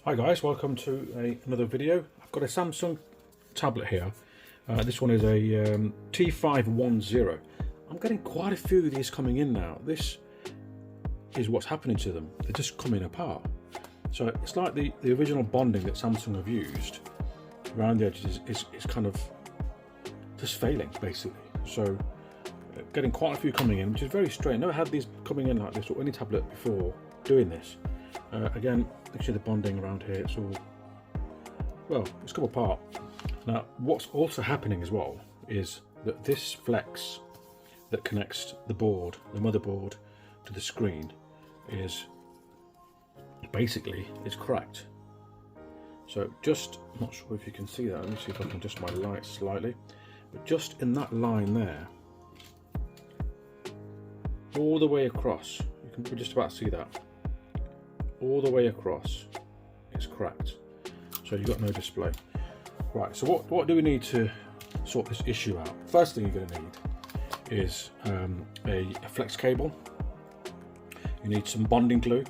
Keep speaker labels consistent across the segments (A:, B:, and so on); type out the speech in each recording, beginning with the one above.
A: Hi guys, welcome to another video. I've got a Samsung tablet here. This one is a T510. I'm getting quite a few of these coming in now. This is what's happening to them. They're just coming apart. So it's like the original bonding that Samsung have used around the edges is kind of just failing basically. So getting quite a few coming in, which is very strange. Never had these coming in like this or any tablet before doing this. Again, actually the bonding around here, it's all, well, it's come apart. Now, what's also happening as well is that this flex that connects the board, the motherboard, to the screen is basically cracked. So just, I'm not sure if you can see that. Let me see if I can adjust my light slightly. But just in that line there, all the way across, you can just about see that. All the way across, it's cracked. So you've got no display. Right, so what do we need to sort this issue out? First thing you're going to need is a flex cable. You need some bonding glue.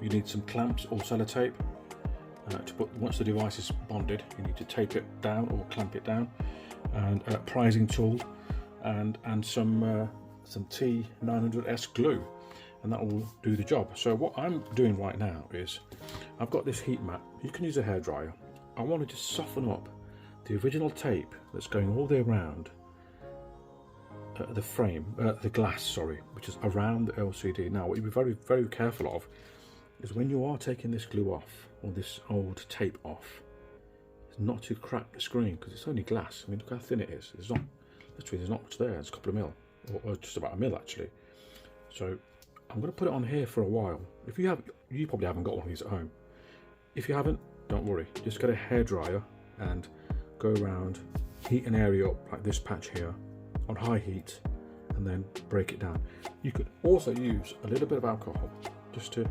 A: You need some clamps or sellotape. To put, once the device is bonded, you need to tape it down or clamp it down, and a prizing tool, and some T510 glue, and that will do the job. So what I'm doing right now is I've got this heat mat. You can use a hairdryer. I want to just soften up the original tape that's going all the way around the frame, the glass, sorry, which is around the LCD. Now, what you'll be very, very careful of is when you are taking this glue off, or this old tape off, is not to crack the screen, because it's only glass. I mean, look how thin it is. There's not, literally, there's not much there. It's a couple of mil, or just about a mil actually. So I'm going to put it on here for a while. If you have, you probably haven't got one of these at home. If you haven't, don't worry. Just get a hairdryer and go around, heat an area up like this patch here on high heat, and then break it down. You could also use a little bit of alcohol just to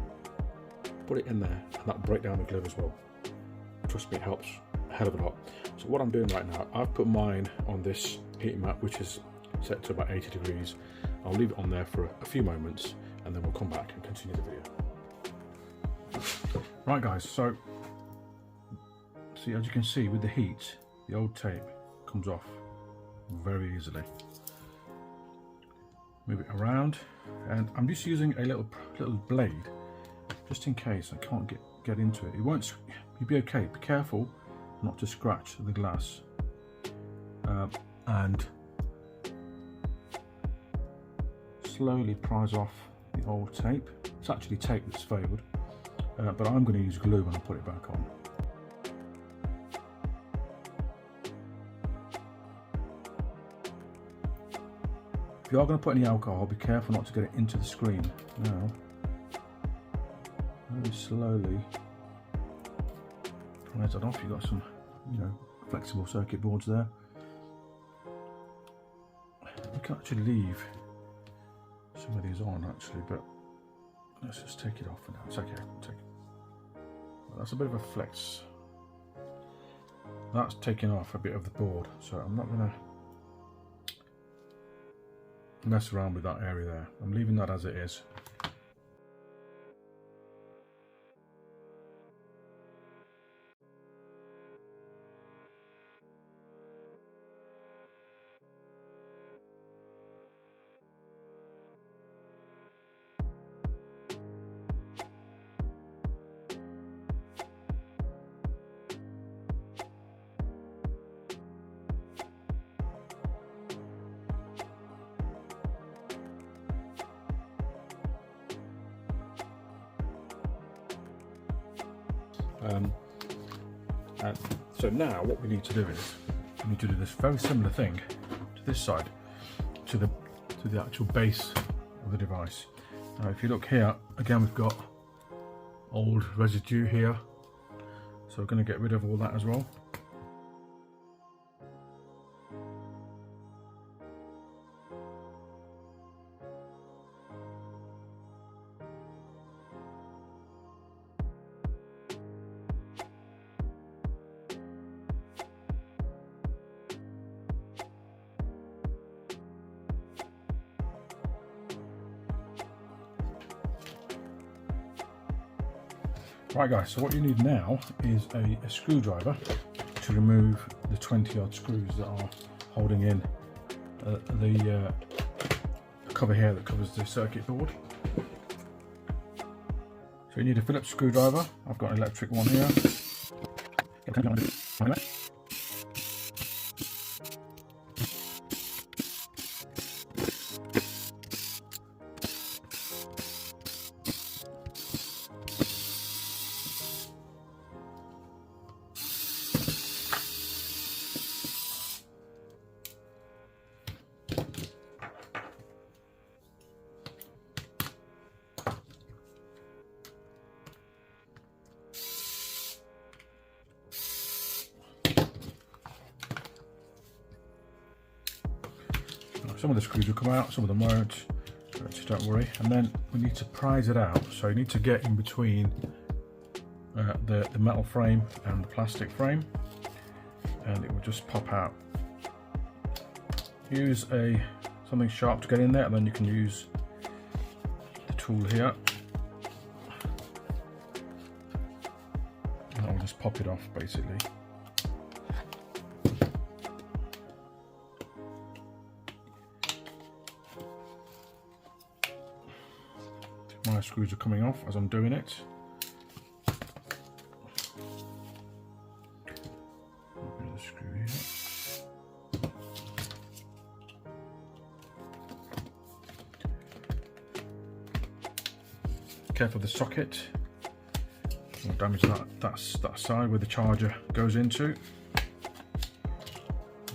A: put it in there, and that'll break down the glue as well. Trust me, it helps a hell of a lot. So what I'm doing right now, I've put mine on this heat mat, which is set to about 80 degrees. I'll leave it on there for a few moments, and then we'll come back and continue the video. Right guys, so see, as you can see with the heat, the old tape comes off very easily. Move it around, and I'm just using a little blade just in case I can't get into it. It won't, you'll be okay. Be careful not to scratch the glass, and slowly prise off the old tape. It's actually tape that's failed, but I'm going to use glue when I put it back on. If you are going to put any alcohol, be careful not to get it into the screen. Now, very slowly prise that off. You've got some, flexible circuit boards there. You can actually leave some of these on actually, but let's just take it off for now. It's okay. Take it. Well, that's a bit of a flex. That's taking off a bit of the board, so I'm not going to mess around with that area there. I'm leaving that as it is. And so now what we need to do is we need to do this very similar thing to this side, to the actual base of the device. Now if you look here, again we've got old residue here, so we're going to get rid of all that as well. Right guys, so what you need now is a screwdriver to remove the 20 odd screws that are holding in the cover here that covers the circuit board. So you need a Phillips screwdriver. I've got an electric one here. Some of the screws will come out, some of them won't, so don't worry. And then we need to prise it out, so you need to get in between the metal frame and the plastic frame, and it will just pop out. Use something sharp to get in there, and then you can use the tool here, and I'll just pop it off basically. My screws are coming off as I'm doing it. Open the screw here. Careful of the socket. Don't damage that side where the charger goes into.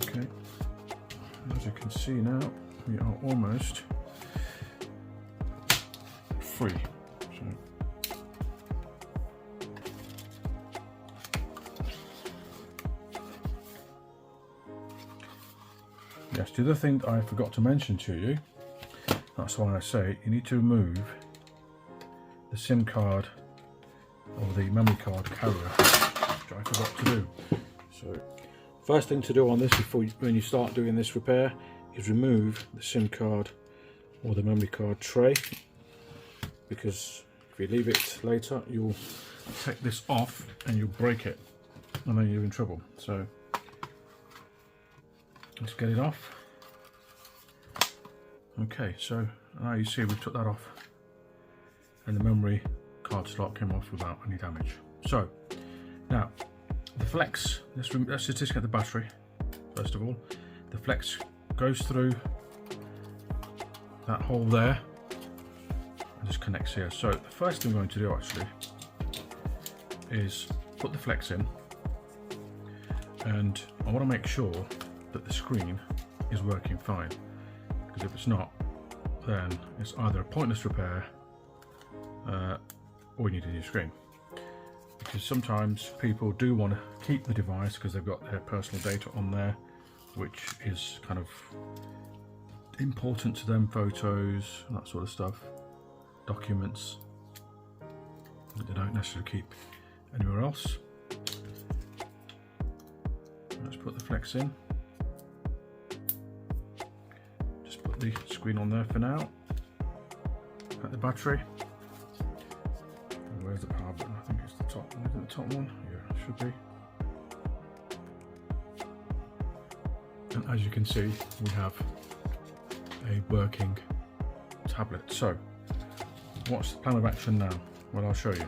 A: Okay. As you can see now, we are almost free. So yes, the other thing I forgot to mention to you, that's why I say you need to remove the SIM card or the memory card carrier, which I forgot to do. So first thing to do on this when you start doing this repair is remove the SIM card or the memory card tray, because if you leave it later you'll take this off and you'll break it and then you're in trouble. So let's get it off. Okay, so now you see we took that off and the memory card slot came off without any damage. So now the flex, let's just disconnect the battery first of all. The flex goes through that hole there, just connects here. So the first thing I'm going to do actually is put the flex in, and I want to make sure that the screen is working fine, because if it's not, then it's either a pointless repair or you need a new screen, because sometimes people do want to keep the device because they've got their personal data on there, which is kind of important to them, photos and that sort of stuff, documents that they don't necessarily keep anywhere else. Let's put the flex in. Just put the screen on there for now. At the battery. And where's the power button? I think it's the top one. Is it the top one? Yeah, it should be. And as you can see, we have a working tablet. So what's the plan of action now? Well, I'll show you.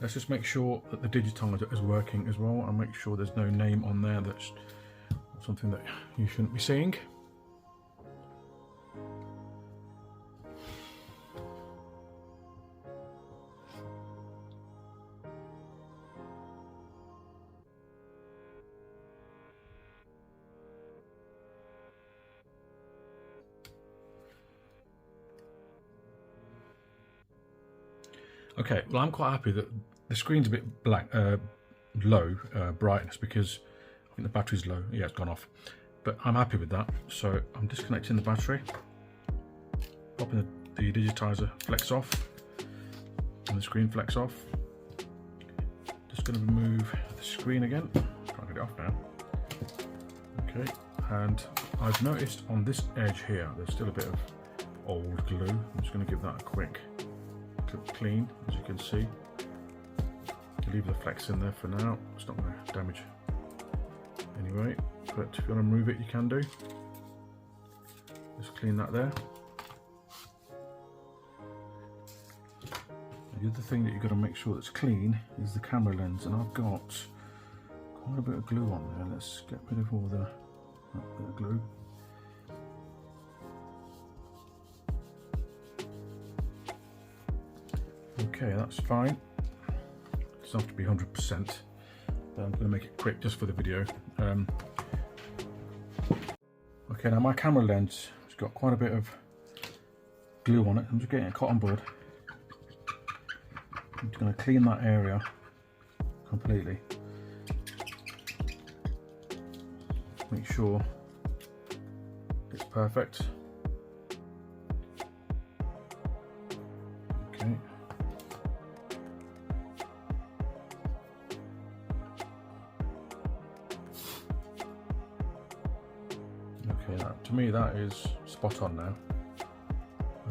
A: Let's just make sure that the digitizer is working as well, and make sure there's no name on there that's something that you shouldn't be seeing. Okay, well, I'm quite happy that the screen's a bit black, low brightness, because I think the battery's low. Yeah, it's gone off, but I'm happy with that. So I'm disconnecting the battery, popping the digitizer flex off and the screen flex off. Just going to remove the screen again. Can't get it off now. Okay, and I've noticed on this edge here there's still a bit of old glue. I'm just going to give that a quick clean, as you can see. Leave the flex in there for now, it's not going to damage anyway, but if you want to remove it you can do. Just clean that there. The other thing that you've got to make sure that's clean is the camera lens, and I've got quite a bit of glue on there. Let's get rid of all the bit of glue. Okay, that's fine. It doesn't have to be 100%, but I'm going to make it quick just for the video. Okay, now my camera lens has got quite a bit of glue on it. I'm just getting a cotton bud. I'm just going to clean that area completely. Make sure it's perfect. Okay. Okay, to me that is spot on now.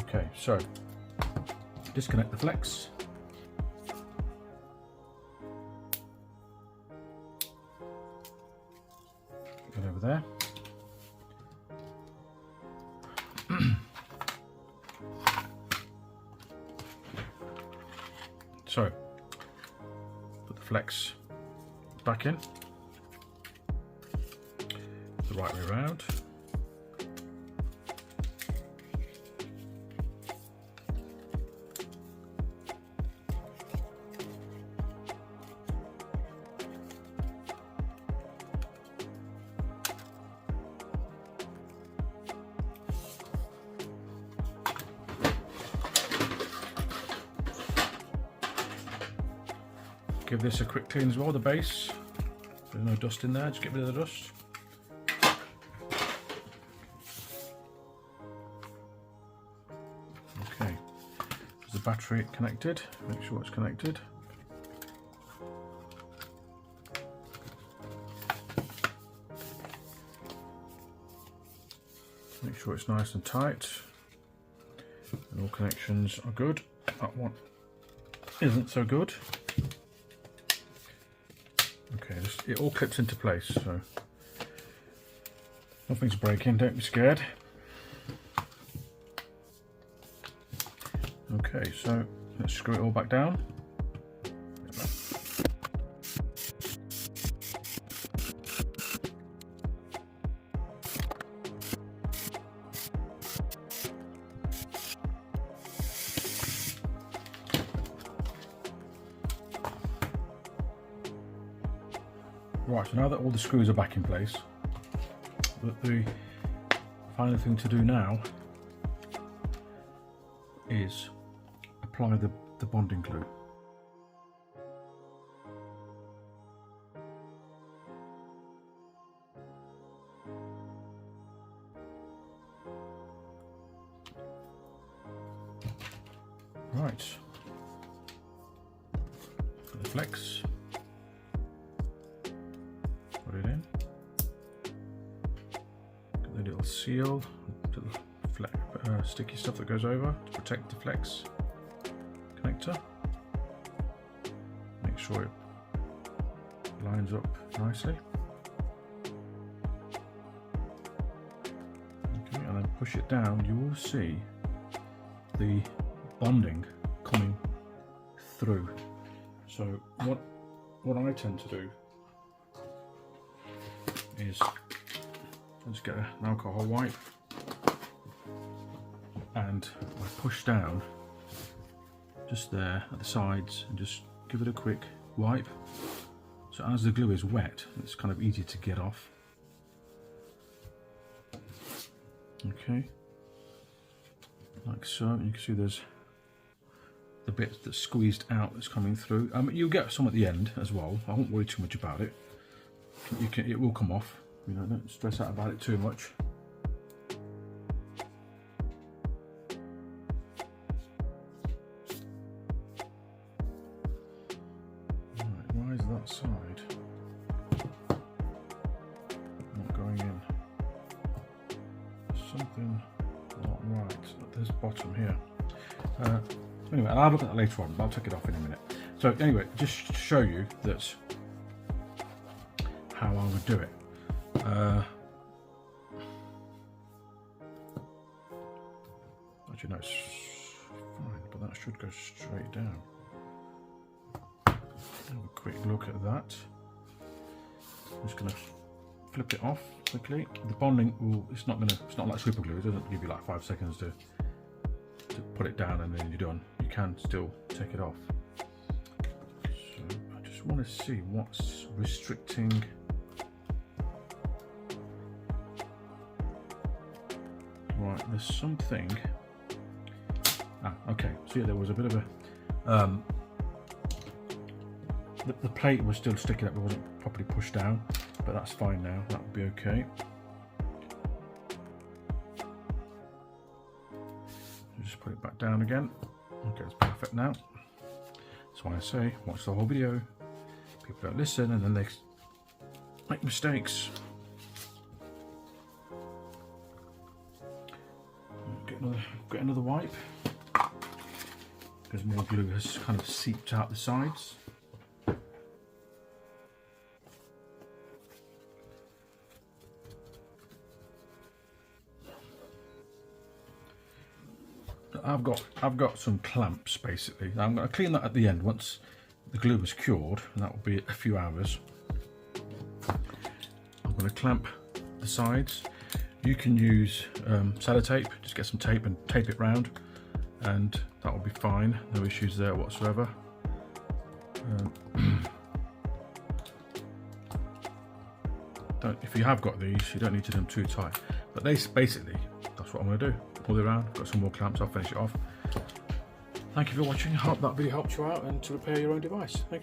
A: Okay, so disconnect the flex. Get over there. So put the flex back in the right way around. Give this a quick clean as well, the base. There's no dust in there, just get rid of the dust. Okay, there's the battery connected, make sure it's connected. Make sure it's nice and tight. And all connections are good. That one isn't so good. Okay, it all clips into place, so nothing's breaking, don't be scared. Okay, so let's screw it all back down. Right, so now that all the screws are back in place, the final thing to do now is apply the bonding glue. Right, the flex. Put it in. Get the little seal, little sticky stuff that goes over to protect the flex connector. Make sure it lines up nicely. Okay, and then push it down. You will see the bonding coming through. So what I tend to do is just get an alcohol wipe and I push down just there at the sides and just give it a quick wipe. So as the glue is wet, it's kind of easy to get off. Okay, like so. You can see there's the bit that's squeezed out that's coming through. You'll get some at the end as well. I won't worry too much about it. It will come off. You know, don't stress out about it too much. Right, why is that side not going in? There's something not right at this bottom here. Anyway, I'll have a look at that later on, but I'll take it off in a minute. So anyway, just to show you that how I would do it. Actually, no, it's fine, but that should go straight down. Have a quick look at that. I'm just going to flip it off quickly. The bonding will, it's not like super glue. It doesn't give you like 5 seconds to put it down and then you're done. You can still take it off. So I just want to see what's restricting. Right, there's something. Okay, so yeah, there was a bit of a the plate was still sticking up, it wasn't properly pushed down, but that's fine now, that would be okay. Just put it back down again. Okay, it's perfect now. That's why I say watch the whole video. People don't listen and then they make mistakes. Get another wipe, because more glue has kind of seeped out the sides. I've got some clamps basically. I'm going to clean that at the end once the glue is cured, and that will be a few hours. I'm going to clamp the sides. You can use sellotape, just get some tape and tape it round, and that will be fine, no issues there whatsoever. If you have got these, you don't need to do them too tight, but basically that's what I'm going to do. All the way around, got some more clamps, I'll finish it off. Thank you for watching, I hope that video helped you out and to repair your own device. Thank you.